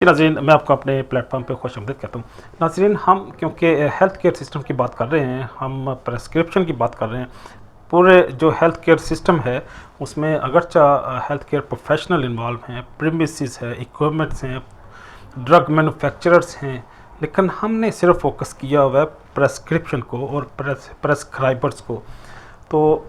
नाज़रीन, मैं आपको अपने प्लेटफॉर्म पे खुशामदीद कहता हूँ। नाज़रीन, हम क्योंकि हेल्थ केयर सिस्टम की बात कर रहे हैं, हम प्रेस्क्रिप्शन की बात कर रहे हैं। पूरे जो हेल्थ केयर सिस्टम है उसमें अगरचा हेल्थ केयर प्रोफेशनल इन्वॉल्व हैं, प्रीमिसेस है, इक्विपमेंट्स हैं, ड्रग मैन्युफैक्चरर्स हैं, लेकिन हमने सिर्फ फोकस किया हुआ है प्रेस्क्रिप्शन को और प्रेस्क्राइबर्स को। तो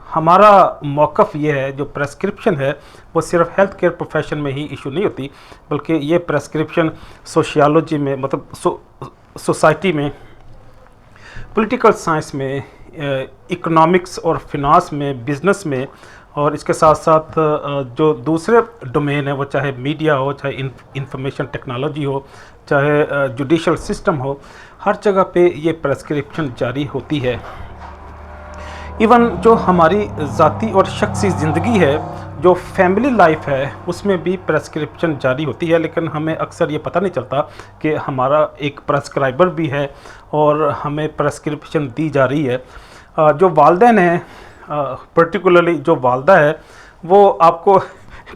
हमारा मौक़िफ़ ये है, जो प्रेस्क्रिप्शन है वो सिर्फ हेल्थ केयर प्रोफेशन में ही इशू नहीं होती, बल्कि ये प्रेस्क्रिप्शन सोशियोलॉजी में, मतलब सोसाइटी में, पॉलिटिकल साइंस में, इकोनॉमिक्स और फिनांस में, बिज़नेस में, और इसके साथ साथ जो दूसरे डोमेन है, वो चाहे मीडिया हो, चाहे इंफॉर्मेशन टेक्नोलॉजी हो, चाहे जुडिशल सिस्टम हो, हर जगह पे ये प्रेस्क्रिप्शन जारी होती है। इवन जो हमारी ज़ाती और शख्सी ज़िंदगी है, जो फैमिली लाइफ है, उसमें भी प्रेस्क्रिप्शन जारी होती है, लेकिन हमें अक्सर ये पता नहीं चलता कि हमारा एक प्रेस्क्राइबर भी है और हमें प्रेस्क्रिप्शन दी जा रही है। जो वालिदैन हैं, पर्टिकुलरली जो वालदा है, वो आपको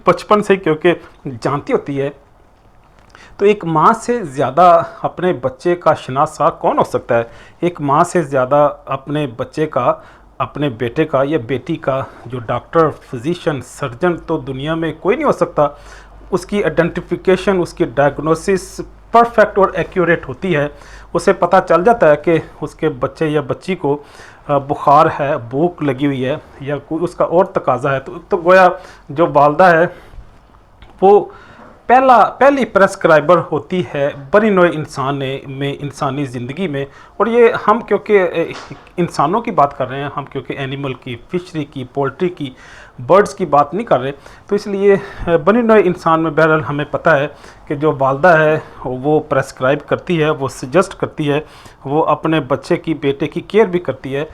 बचपन से क्योंकि जानती होती है, तो एक माँ से ज़्यादा अपने बच्चे का शनासा कौन हो सकता है। एक माँ से ज़्यादा अपने बच्चे का, अपने बेटे का या बेटी का जो डॉक्टर, फिजिशियन, सर्जन तो दुनिया में कोई नहीं हो सकता। उसकी आइडेंटिफिकेशन, उसकी डायग्नोसिस परफेक्ट और एक्यूरेट होती है। उसे पता चल जाता है कि उसके बच्चे या बच्ची को बुखार है, भूख लगी हुई है, या कोई उसका और तकाजा है। तो गोया जो वालदा है वो पहली प्रेस्क्राइबर होती है बनी नोए इंसान में, इंसानी ज़िंदगी में। और ये हम क्योंकि इंसानों की बात कर रहे हैं, हम क्योंकि एनिमल की, फिशरी की, पोल्ट्री की, बर्ड्स की बात नहीं कर रहे, तो इसलिए बनी नोए इंसान में बहरहाल हमें पता है कि जो वालदा है वो प्रेस्क्राइब करती है, वो सजेस्ट करती है, वो अपने बच्चे की, बेटे की केयर भी करती है।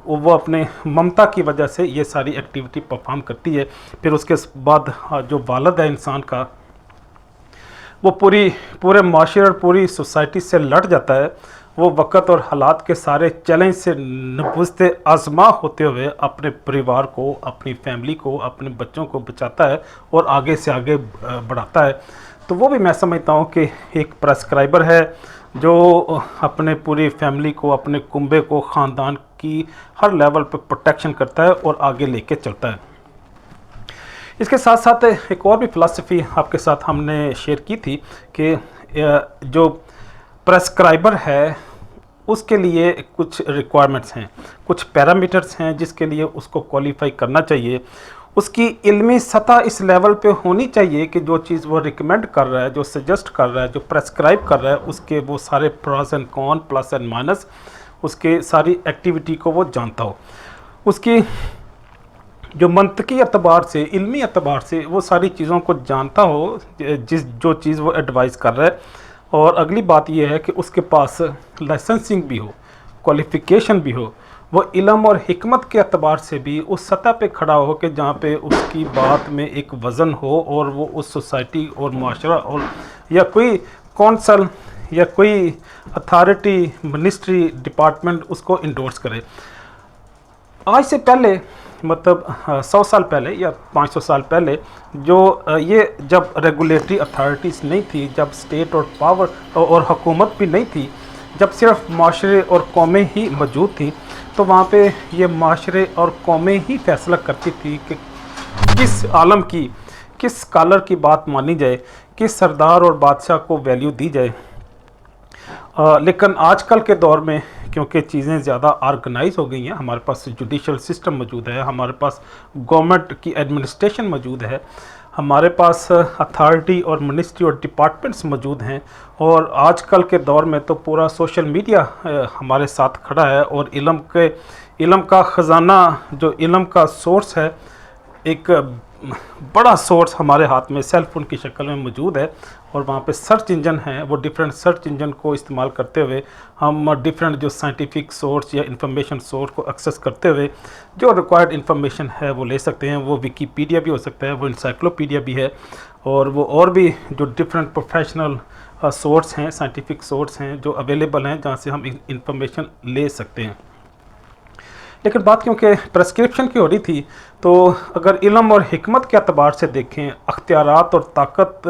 वो अपने ममता की वजह से ये सारी एक्टिविटी परफॉर्म करती है। फिर उसके बाद जो वालिद है इंसान का, वो पूरे माशरे और पूरी सोसाइटी से लड़ जाता है। वो वक़्त और हालात के सारे चैलेंज से नबूस्ते आज़मा होते हुए अपने परिवार को, अपनी फैमिली को, अपने बच्चों को बचाता है और आगे से आगे बढ़ाता है। तो वो भी मैं समझता हूँ कि एक प्रेस्क्राइबर है जो अपने पूरी फैमिली को, अपने कुंबे को, ख़ानदान की हर लेवल पर प्रोटेक्शन करता है और आगे लेके चलता है। इसके साथ साथ एक और भी फ़िलासफ़ी आपके साथ हमने शेयर की थी कि जो प्रेस्क्राइबर है उसके लिए कुछ रिक्वायरमेंट्स हैं, कुछ पैरामीटर्स हैं जिसके लिए उसको क्वालिफाई करना चाहिए। उसकी इल्मी सतह इस लेवल पे होनी चाहिए कि जो चीज़ वो रिकमेंड कर रहा है, जो सजेस्ट कर रहा है, जो प्रेस्क्राइब कर रहा है, उसके वो सारे pros and con, plus and minus, उसके सारी एक्टिविटी को वो जानता हो। उसकी जो मंतकी एतबार से, इल्मी एतबार से वो सारी चीज़ों को जानता हो, जो चीज़ वो एडवाइस कर रहा है। और अगली बात यह है कि उसके पास लाइसेंसिंग भी हो, क्वालिफ़िकेशन भी हो, वो इल्म और हिकमत के एतबार से भी उस सतह पे खड़ा हो कि जहाँ पे उसकी बात में एक वज़न हो और वो उस सोसाइटी और माशरा और या कोई कौंसल या कोई अथॉरिटी, मिनिस्ट्री, डिपार्टमेंट उसको इंडोर्स करे। आज से पहले, मतलब 100 साल पहले या 500 साल पहले, जो ये जब रेगुलेटरी अथॉरिटीज़ नहीं थी, जब स्टेट और पावर और हुकूमत भी नहीं थी, जब सिर्फ माशरे और कौमें ही मौजूद थी, तो वहाँ पे ये माशरे और कौमें ही फैसला करती थी कि किस आलम की, किस स्कॉलर की बात मानी जाए, किस सरदार और बादशाह को वैल्यू दी जाए। लेकिन आजकल के दौर में क्योंकि चीज़ें ज़्यादा ऑर्गेनाइज हो गई हैं, हमारे पास जुडिशल सिस्टम मौजूद है, हमारे पास गवर्नमेंट की एडमिनिस्ट्रेशन मौजूद है, हमारे पास अथॉरिटी और मिनिस्ट्री और डिपार्टमेंट्स मौजूद हैं, और आजकल के दौर में तो पूरा सोशल मीडिया हमारे साथ खड़ा है। और इल्म का ख़जाना, जो इल्म का सोर्स है, एक बड़ा सोर्स हमारे हाथ में सेल फ़ोन की शक्ल में मौजूद है। और वहाँ पे सर्च इंजन हैं, वो डिफरेंट सर्च इंजन को इस्तेमाल करते हुए हम डिफरेंट जो साइंटिफिक सोर्स या इंफॉर्मेशन सोर्स को एक्सेस करते हुए जो रिक्वायर्ड इंफॉर्मेशन है वो ले सकते हैं। वो विकीपीडिया भी हो सकता है, वो इंसाइक्लोपीडिया भी है, और भी जो डिफरेंट प्रोफेशनल सोर्स हैं, साइंटिफिक सोर्स हैं जो अवेलेबल हैं, जहाँ से हम इंफॉर्मेशन ले सकते हैं। लेकिन बात क्योंकि प्रेस्क्रिप्शन की हो रही थी, तो अगर इल्म और हिकमत के अतबार से देखें, अख्तियारात और ताकत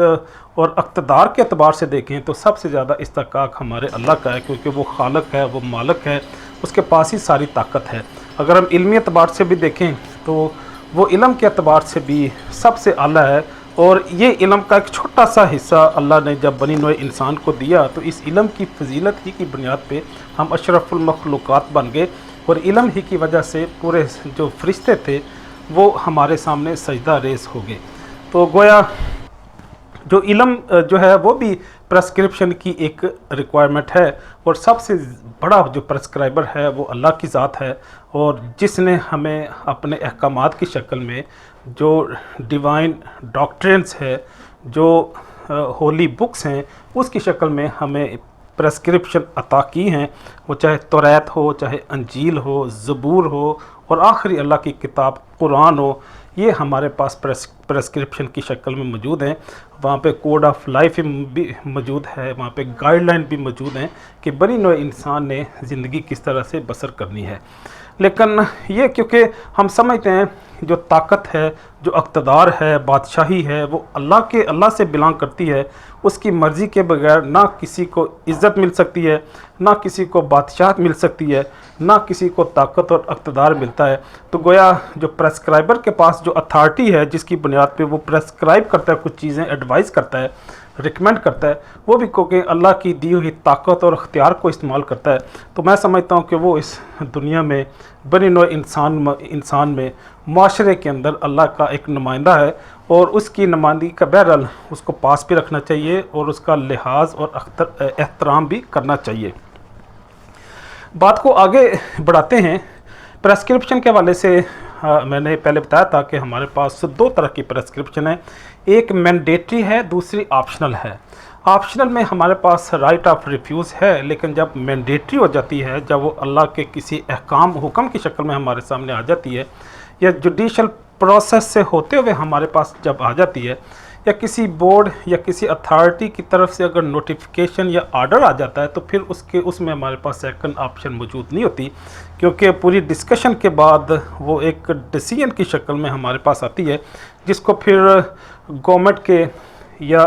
और अक़्तदार के अतबार से देखें, तो सबसे ज़्यादा इस्तहक़ाक़ हमारे अल्लाह का है, क्योंकि वो खालिक है, वो मालिक है, उसके पास ही सारी ताकत है। अगर हम इल्मी अतबार से भी देखें तो वो इल्म के अतबार से भी सबसे आला है। और ये इल्म का एक छोटा सा हिस्सा अल्लाह ने जब बनी नौ इंसान को दिया, तो इस इल्म की फजीलत ही की बुनियाद पे हम अशरफुल मखलूक़ात बन गए, और इल्म ही की वजह से पूरे जो फरिश्ते थे वो हमारे सामने सजदा रेज़ हो गए। तो गोया जो इल्म जो है वो भी प्रेस्क्रिप्शन की एक रिक्वायरमेंट है, और सबसे बड़ा जो प्रेस्क्राइबर है वो अल्लाह की ज़ात है, और जिसने हमें अपने अहकामात की शक्ल में जो डिवाइन डॉक्ट्रिन्स है, जो होली बुक्स हैं, उसकी शक्ल में हमें प्रेस्क्रिप्शन अता की हैं। वो चाहे तौरात हो, चाहे अंजील हो, ज़बूर हो, और आखिरी अल्लाह की किताब कुरान हो, ये हमारे पास प्रेस्क्रिप्शन की शक्ल में मौजूद हैं। वहाँ पे कोड ऑफ लाइफ भी मौजूद है, वहाँ पे गाइडलाइन भी मौजूद हैं कि बनी नौ इंसान ने ज़िंदगी किस तरह से बसर करनी है। लेकिन ये क्योंकि हम समझते हैं जो ताकत है, जो अक़्तदार है, बादशाही है, वो अल्लाह से बिलोंग करती है। उसकी मर्ज़ी के बगैर ना किसी को इज़्ज़त मिल सकती है, ना किसी को बादशाहत मिल सकती है, ना किसी को ताकत और अक़्तदार मिलता है। तो गोया जो प्रेस्क्राइबर के पास जो अथॉरिटी है, जिसकी बुनियाद पे वो प्रेस्क्राइब करता है, कुछ चीज़ें एडवाइस करता है, रिकमेंड करता है, वो भी क्योंकि अल्लाह की दी हुई ताकत और अख्तियार को इस्तेमाल करता है। तो मैं समझता हूँ कि वो इस दुनिया में बनी नौ इंसान में माशरे के अंदर अल्लाह का एक नुमाइंदा है, और उसकी नुमाइंदगी का बहरहाल उसको पास भी रखना चाहिए, और उसका लिहाज और एहतराम भी करना चाहिए। बात को आगे बढ़ाते हैं। प्रेस्क्रिप्शन के हवाले से मैंने पहले बताया था कि हमारे पास दो तरह की प्रेस्क्रिप्शन है, एक मैंडेटरी है, दूसरी ऑप्शनल है। ऑप्शनल में हमारे पास राइट ऑफ रिफ्यूज़ है, लेकिन जब मैंडेटरी हो जाती है, जब वो अल्लाह के किसी अहकाम हुक्म की शक्ल में हमारे सामने आ जाती है, या जुडिशल प्रोसेस से होते हुए हमारे पास जब आ जाती है, या किसी बोर्ड या किसी अथॉरिटी की तरफ से अगर नोटिफिकेशन या ऑर्डर आ जाता है, तो फिर उसमें हमारे पास सेकंड ऑप्शन मौजूद नहीं होती, क्योंकि पूरी डिस्कशन के बाद वो एक डिसीजन की शक्ल में हमारे पास आती है, जिसको फिर गवर्नमेंट के या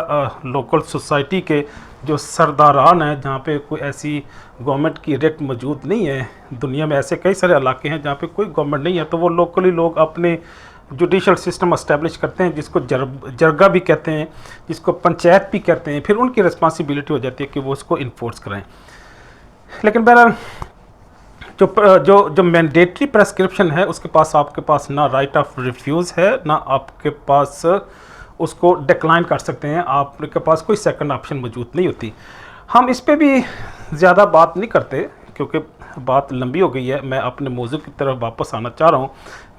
लोकल सोसाइटी के जो सरदारान हैं, जहाँ पे कोई ऐसी गवर्नमेंट की रेट मौजूद नहीं है, दुनिया में ऐसे कई सारे इलाके हैं जहाँ पे कोई गवर्नमेंट नहीं है, तो वो लोकली लोग अपने जुडिशल सिस्टम इस्टेब्लिश करते हैं, जिसको जरगा भी कहते हैं, जिसको पंचायत भी कहते हैं। फिर उनकी रिस्पॉन्सिबिलिटी हो जाती है कि वो उसको इन्फोर्स करें। लेकिन बहरहाल जो मैंडेटरी प्रेस्क्रिप्शन है, उसके पास आपके पास ना राइट ऑफ रिफ्यूज़ है, ना आपके पास उसको डिक्लाइन कर सकते हैं, आपके पास कोई सेकंड ऑप्शन मौजूद नहीं होती। हम इस पे भी ज़्यादा बात नहीं करते क्योंकि बात लंबी हो गई है। मैं अपने मौजू की तरफ वापस आना चाह रहा हूँ।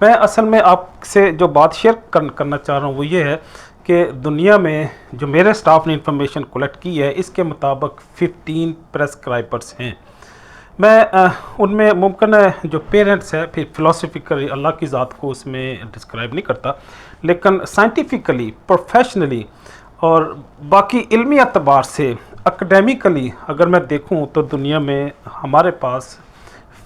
मैं असल में आपसे जो बात शेयर करना चाह रहा हूँ वो ये है कि दुनिया में जो मेरे स्टाफ ने इंफॉर्मेशन कलेक्ट की है, इसके मुताबिक 15 प्रेस्क्राइबर्स हैं। मैं उनमें मुमकिन है जो पेरेंट्स है, फिर फिलोसफिकली अल्लाह की ज़ात को उसमें डिस्क्राइब नहीं करता, लेकिन साइंटिफिकली, प्रोफेशनली और बाकी इल्मी अतबार से, एकेडमिकली अगर मैं देखूं तो दुनिया में हमारे पास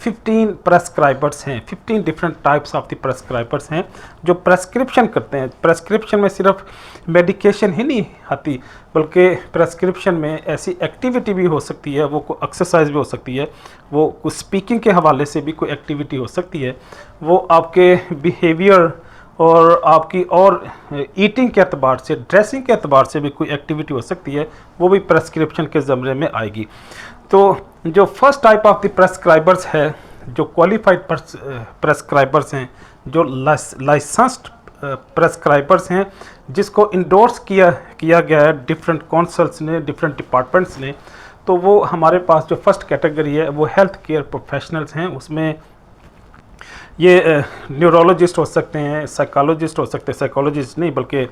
15 प्रेस्क्राइबर्स हैं। 15 डिफरेंट टाइप्स ऑफ द प्रेस्क्राइबर्स हैं जो प्रेस्क्रिप्शन करते हैं। प्रेस्क्रिप्शन में सिर्फ मेडिकेशन ही नहीं आती, बल्कि प्रेस्क्रिप्शन में ऐसी एक्टिविटी भी हो सकती है, वो कोई एक्सरसाइज भी हो सकती है, वो कुछ स्पीकिंग के हवाले से भी कोई एक्टिविटी हो सकती है, वो आपके बिहेवियर और आपकी और ईटिंग के अतबार से, ड्रेसिंग के अतबार से भी कोई एक्टिविटी हो सकती है, वो भी प्रेस्क्रिप्शन के ज़मरे में आएगी। तो जो फर्स्ट टाइप ऑफ द प्रेस्क्राइबर्स है, जो क्वालिफाइड प्रेस्क्राइबर्स हैं, जो लाइसेंस्ड प्रेस्क्राइबर्स हैं, जिसको इंडोर्स किया गया है डिफरेंट काउंसिल्स ने, डिफरेंट डिपार्टमेंट्स ने, तो वो हमारे पास जो फर्स्ट कैटेगरी है वो हेल्थ केयर प्रोफेशनल्स हैं। उसमें ये न्यूरोलॉजिस्ट हो सकते हैं, साइकोलॉजिस्ट हो सकते हैं, साइकोलॉजिस्ट नहीं बल्कि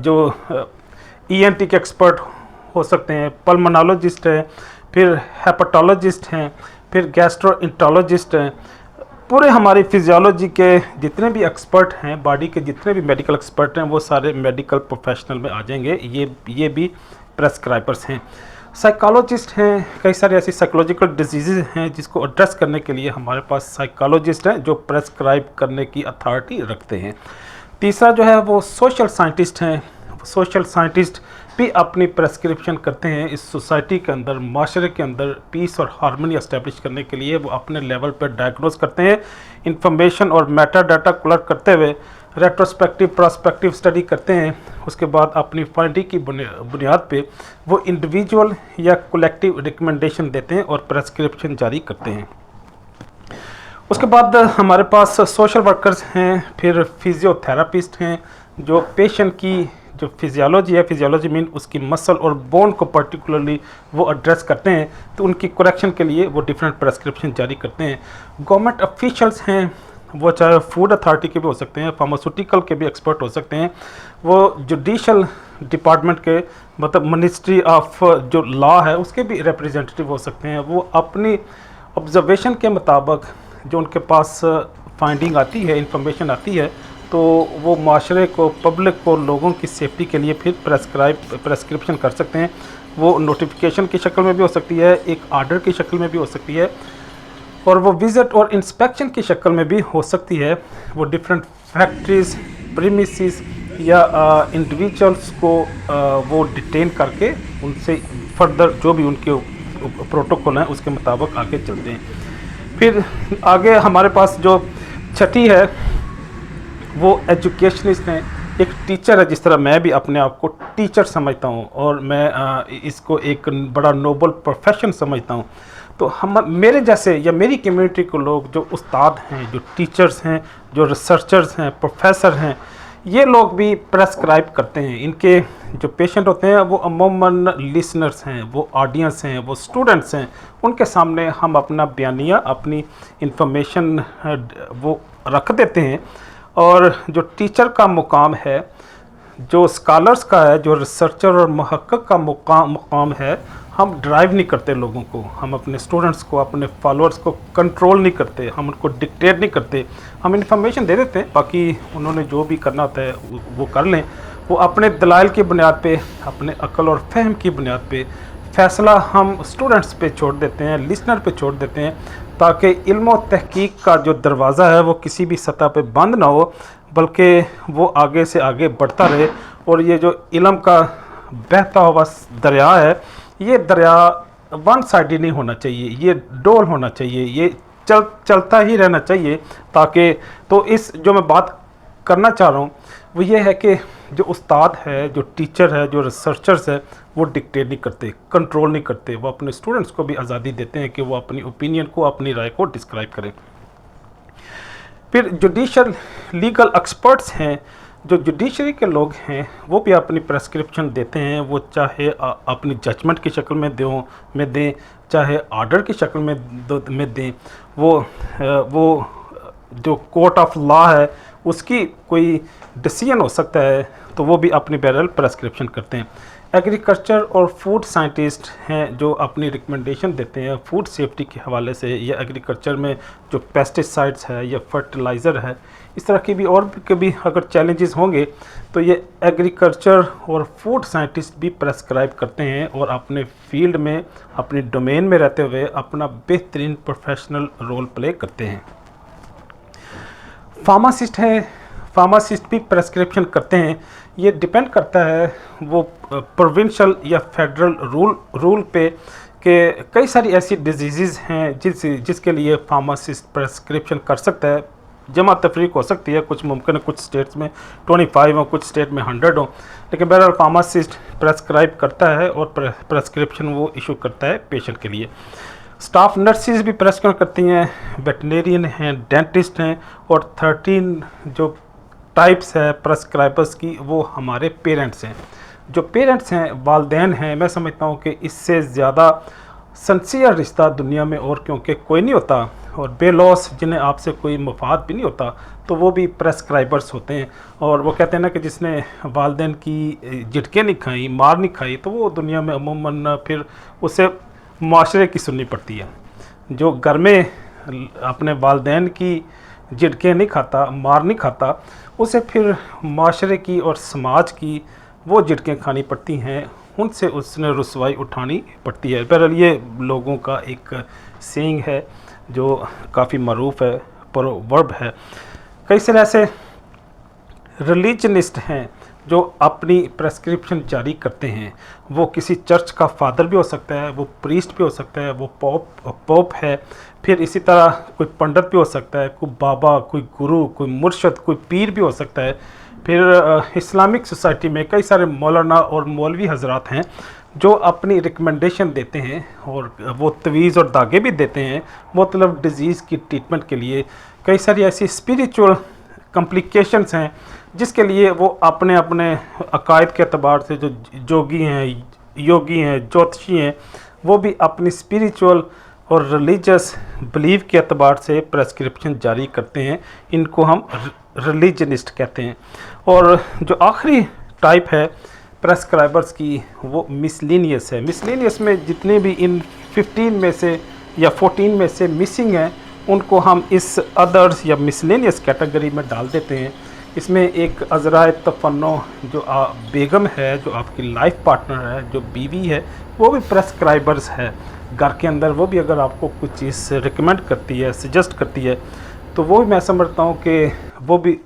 जो ईएनटी के एक्सपर्ट हो सकते हैं, पल्मोनोलॉजिस्ट हैं, फिर हेपेटोलॉजिस्ट हैं, फिर गैस्ट्रोएंटरोलॉजिस्ट हैं। पूरे हमारी फिजियोलॉजी के जितने भी एक्सपर्ट हैं, बॉडी के जितने भी मेडिकल एक्सपर्ट हैं, वो सारे मेडिकल प्रोफेशनल में आ जाएंगे। ये भी प्रेस्क्राइबर्स हैं। साइकोलॉजिस्ट हैं, कई सारे ऐसी साइकोलॉजिकल डिजीज़ हैं जिसको एड्रेस करने के लिए हमारे पास साइकोलॉजिस्ट हैं जो प्रेस्क्राइब करने की अथॉरिटी रखते हैं। तीसरा जो है वो सोशल साइंटिस्ट हैं। सोशल साइंटिस्ट भी अपनी प्रेस्क्रिप्शन करते हैं इस सोसाइटी के अंदर, माशरे के अंदर पीस और हार्मनी इस्टेब्लिश करने के लिए। वो अपने लेवल पर डायग्नोज करते हैं, इंफॉर्मेशन और मेटा डाटा कलेक्ट करते हुए रेट्रोस्पेक्टिव प्रोस्पेक्टिव स्टडी करते हैं। उसके बाद अपनी फाइंडिंग की बुनियाद पे वो इंडिविजुअल या कलेक्टिव रिकमेंडेशन देते हैं और प्रेस्क्रिप्शन जारी करते हैं। उसके बाद हमारे पास सोशल वर्कर्स हैं, फिर फिजियोथेरापिस्ट हैं जो पेशेंट की जो फिजियोलॉजी है, फिजियोलॉजी मीन उसकी मसल और बोन को पर्टिकुलरली वो एड्रेस करते हैं, तो उनकी करेक्शन के लिए वो डिफरेंट प्रेस्क्रिप्शन जारी करते हैं। गवर्नमेंट ऑफिशियल्स हैं, वो चाहे फूड अथॉरिटी के भी हो सकते हैं, फार्मास्यूटिकल के भी एक्सपर्ट हो सकते हैं, वो जुडिशल डिपार्टमेंट के मतलब मिनिस्ट्री ऑफ जो लॉ है उसके भी रिप्रेजेंटेटिव हो सकते हैं। वो अपनी ऑब्जर्वेशन के मुताबिक जो उनके पास फाइंडिंग आती है, इंफॉर्मेशन आती है, तो वो माशरे को, पब्लिक को, लोगों की सेफ्टी के लिए फिर प्रेस्क्रिप्शन कर सकते हैं। वो नोटिफिकेशन की शक्ल में भी हो सकती है, एक आर्डर की शक्ल में भी हो सकती है, और वो विज़िट और इंस्पेक्शन की शक्ल में भी हो सकती है। वो डिफरेंट फैक्ट्रीज, प्रीमिसेस या इंडिविजुअल्स को वो डिटेन करके उनसे फर्दर जो भी उनके प्रोटोकॉल हैं उसके मुताबिक आगे चलते हैं। फिर आगे हमारे पास जो छठी है वो एजुकेशनिस्ट हैं। एक टीचर है, जिस तरह मैं भी अपने आप को टीचर समझता हूँ और मैं इसको एक बड़ा नोबल प्रोफेशन समझता हूँ। तो हम, मेरे जैसे या मेरी कम्युनिटी के लोग जो उस्ताद हैं, जो टीचर्स हैं, जो रिसर्चर्स हैं, प्रोफेसर हैं, ये लोग भी प्रेस्क्राइब करते हैं। इनके जो पेशेंट होते हैं वो अमूमन लिसनर्स हैं, वो ऑडियंस हैं, वो स्टूडेंट्स हैं। उनके सामने हम अपना बयानिया, अपनी इंफॉर्मेशन वो रख देते हैं। और जो टीचर का मुकाम है, जो स्कॉलर्स का है, जो रिसर्चर और मुहक्किक का मुकाम है, हम ड्राइव नहीं करते लोगों को, हम अपने स्टूडेंट्स को, अपने फॉलोअर्स को कंट्रोल नहीं करते, हम उनको डिक्टेट नहीं करते। हम इंफॉर्मेशन दे देते हैं, बाकी उन्होंने जो भी करना होता है वो कर लें। वो अपने दलाइल की बुनियाद पे, अपने अक्ल और फहम की बुनियाद पे फ़ैसला हम स्टूडेंट्स पे छोड़ देते हैं, लिसनर पे छोड़ देते हैं, ताकि इल्म और तहकीक का जो दरवाज़ा है वो किसी भी सतह पे बंद ना हो, बल्कि वो आगे से आगे बढ़ता रहे। और ये जो इल्म का बहता हुआ दरिया है, ये दरिया वन साइड नहीं होना चाहिए, ये डोल होना चाहिए, ये चलता ही रहना चाहिए। ताकि तो इस जो मैं बात करना चाह रहा हूँ वो ये है कि जो उस्ताद है, जो टीचर है, जो रिसर्चर्स है, वो डिक्टेट नहीं करते, कंट्रोल नहीं करते। वो अपने स्टूडेंट्स को भी आज़ादी देते हैं कि वो अपनी ओपिनियन को, अपनी राय को डिस्क्राइब करें। फिर जुडिशल लीगल एक्सपर्ट्स हैं, जो जुडिशरी के लोग हैं, वो भी अपनी प्रेस्क्रिप्शन देते हैं। वो चाहे अपनी जजमेंट की शक्ल में दें, चाहे आर्डर की शक्ल में दें। वो जो कोर्ट ऑफ लॉ है उसकी कोई डिसीजन हो सकता है, तो वो भी अपनी बहरहाल प्रेस्क्रिप्शन करते हैं। एग्रीकल्चर और फूड साइंटिस्ट हैं जो अपनी रिकमेंडेशन देते हैं फूड सेफ्टी के हवाले से, या एग्रीकल्चर में जो पेस्टिसाइड्स है या फर्टिलाइज़र है, इस तरह की भी और भी अगर चैलेंजेस होंगे तो ये एग्रीकल्चर और फूड साइंटिस्ट भी प्रेस्क्राइब करते हैं और अपने फील्ड में, अपने डोमेन में रहते हुए अपना बेहतरीन प्रोफेशनल रोल प्ले करते हैं। फार्मासिस्ट हैं, फार्मासिस्ट भी प्रेस्क्रिप्शन करते हैं। ये डिपेंड करता है वो प्रोविंशियल या फेडरल रूल पे कि कई सारी ऐसी डिजीज़ हैं जिसके लिए फार्मासिस्ट प्रेस्क्रिप्शन कर सकता है। जमा तफरीक हो सकती है, कुछ मुमकिन है कुछ स्टेट्स में 25 हो, कुछ स्टेट में 100 हो, लेकिन बहरहाल फार्मासिस्ट प्रेस्क्राइब करता है और प्रेस्क्रिप्शन वो इशू करता है पेशेंट के लिए। स्टाफ नर्सेज भी प्रेस्क्राइब करती हैं, वेटनेरियन हैं, डेंटिस्ट हैं, और 13 जो टाइप्स है प्रेस्क्राइबर्स की, वो हमारे पेरेंट्स हैं। जो पेरेंट्स हैं, वालदैन हैं, मैं समझता हूँ कि इससे ज़्यादा सिंसियर रिश्ता दुनिया में और क्योंकि कोई नहीं होता, और बेलौस जिन्हें आपसे कोई मफाद भी नहीं होता, तो वो भी प्रेस्क्राइबर्स होते हैं। और वो कहते हैं ना कि जिसने वालदैन की झटके नहीं खाई, मार नहीं खाई, तो वो दुनिया में अमूमन फिर उसे माशरे की सुननी पड़ती है। जो घर में अपने वालदैन की झटके नहीं खाता, मार नहीं खाता, उसे फिर माशरे की और समाज की वो झटकें खानी पड़ती हैं। उनसे उसने रुसवाई उठानी पड़ती है। बहरहाल ये लोगों का एक सेइंग है जो काफ़ी मरूफ है, प्रोवर्ब है। कई सारे ऐसे रिलीजनिस्ट हैं जो अपनी प्रेस्क्रिप्शन जारी करते हैं। वो किसी चर्च का फादर भी हो सकता है, वो प्रीस्ट भी हो सकता है, वो पोप है, फिर इसी तरह कोई पंडित भी हो सकता है, कोई बाबा, कोई गुरु, कोई मुर्शद, कोई पीर भी हो सकता है। फिर इस्लामिक सोसाइटी में कई सारे मौलाना और मौलवी हजरात हैं जो अपनी रिकमेंडेशन देते हैं और वो तवीज़ और दागे भी देते हैं मतलब डिज़ीज़ की ट्रीटमेंट के लिए। कई सारी ऐसी स्पिरिचुअल कॉम्प्लिकेशंस हैं जिसके लिए वो अपने अपने अकायद के अतबार से जो जोगी हैं, योगी हैं, ज्योतिषी हैं, वो भी अपनी स्पिरिचुअल और रिलीजियस बिलीव के अतबार से प्रेस्क्रिप्शन जारी करते हैं। इनको हम रिलीजनिस्ट कहते हैं। और जो आखिरी टाइप है प्रेस्क्राइबर्स की, वो मिसलिनियस है। मिसलिनियस में जितने भी इन 15 में से या 14 में से मिसिंग हैं उनको हम इस अदर्स या मिसलिनियस कैटेगरी में डाल देते हैं। इसमें एक अज़राए तफन्नो जो बेगम है, जो आपकी लाइफ पार्टनर है, जो बीवी है, वो भी प्रेस्क्राइबर्स है घर के अंदर। वो भी अगर आपको कुछ चीज़ रिकमेंड करती है, सजेस्ट करती है, तो वो भी मैं समझता हूँ कि वो भी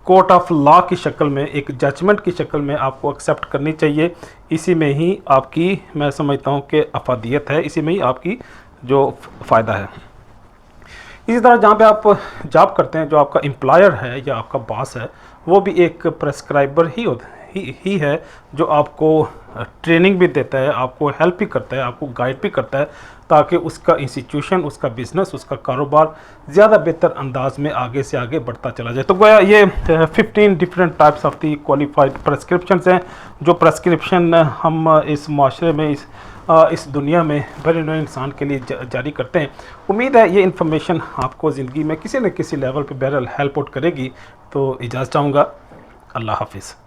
कोर्ट ऑफ लॉ की शक्ल में, एक जजमेंट की शक्ल में आपको एक्सेप्ट करनी चाहिए। इसी में ही आपकी, मैं समझता हूँ कि अफादियत है, इसी में ही आपकी जो फ़ायदा है। इसी तरह जहाँ पे आप जॉब करते हैं, जो आपका एम्प्लॉयर है या आपका बॉस है, वो भी एक प्रेस्क्राइबर ही है जो आपको ट्रेनिंग भी देता है, आपको हेल्प भी करता है, आपको गाइड भी करता है ताकि उसका इंस्टीट्यूशन, उसका बिज़नेस, उसका कारोबार ज़्यादा बेहतर अंदाज में आगे से आगे बढ़ता चला जाए। तो गोया ये 15 different types of the qualified prescriptions हैं जो प्रेस्क्रिप्शन हम इस माशरे में, इस दुनिया में भरे हुए इंसान के लिए जारी करते हैं। उम्मीद है ये इन्फॉर्मेशन आपको ज़िंदगी में किसी न किसी लेवल पे बहरहाल हेल्प आउट करेगी। तो इजाज़त चाहूँगा। अल्लाह हाफिज़।